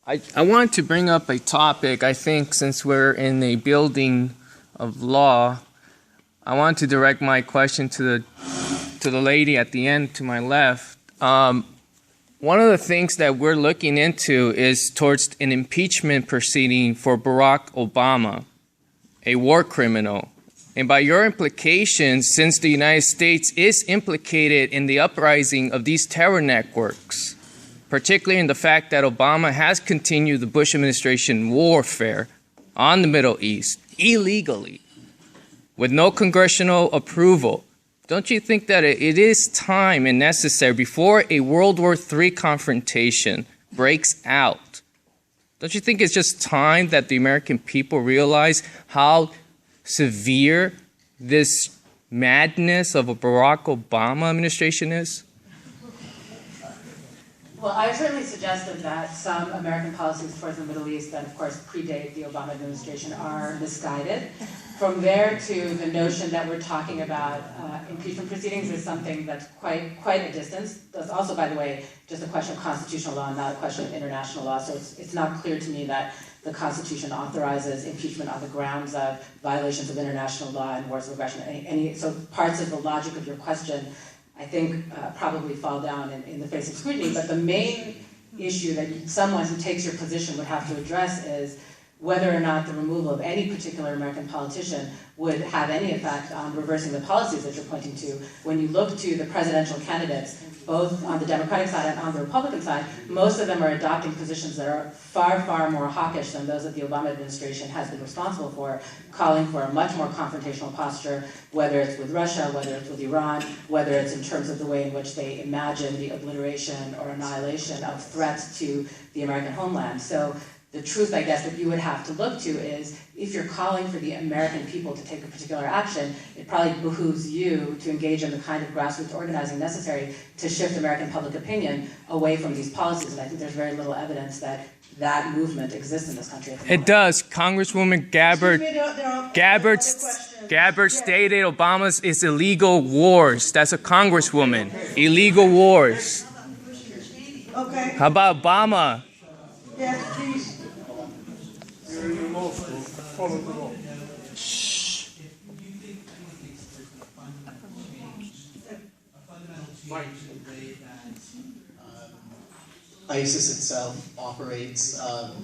I want to bring up a topic. I think since we're in a building of law, I want to direct my question to the lady at the end to my left. One of the things that we're looking into is towards an impeachment proceeding for Barack Obama, a war criminal. And by your implications, since the United States is implicated in the uprising of these terror networks, particularly in the fact that Obama has continued the Bush administration warfare on the Middle East illegally with no congressional approval, don't you think that it is time and necessary before a World War III confrontation breaks out? Don't you think it's just time that the American people realize how severe this madness of a Barack Obama administration is? Well, I certainly suggested that some American policies towards the Middle East that, of course, predate the Obama administration are misguided. From there to the notion that we're talking about impeachment proceedings is something that's quite a distance. That's also, by the way, just a question of constitutional law, not a question of international law. So it's not clear to me that the Constitution authorizes impeachment on the grounds of violations of international law and wars of aggression. So parts of the logic of your question, I think, probably fall down in the face of scrutiny. But the main issue that someone who takes your position would have to address is whether or not the removal of any particular American politician would have any effect on reversing the policies that you're pointing to. When you look to the presidential candidates, both on the Democratic side and on the Republican side, most of them are adopting positions that are far more hawkish than those that the Obama administration has been responsible for, calling for a much more confrontational posture, whether it's with Russia, whether it's with Iran, whether it's in terms of the way in which they imagine the obliteration or annihilation of threats to the American homeland. So the truth, I guess, that you would have to look to is if you're calling for the American people to take a particular action, it probably behooves you to engage in the kind of grassroots organizing necessary to shift American public opinion away from these policies. And I think there's very little evidence that that movement exists in this country. It does. Congresswoman Gabbard stated Obama's is illegal wars. That's a congresswoman. Illegal wars. Okay. How about Obama? Yes, please. ISIS itself operates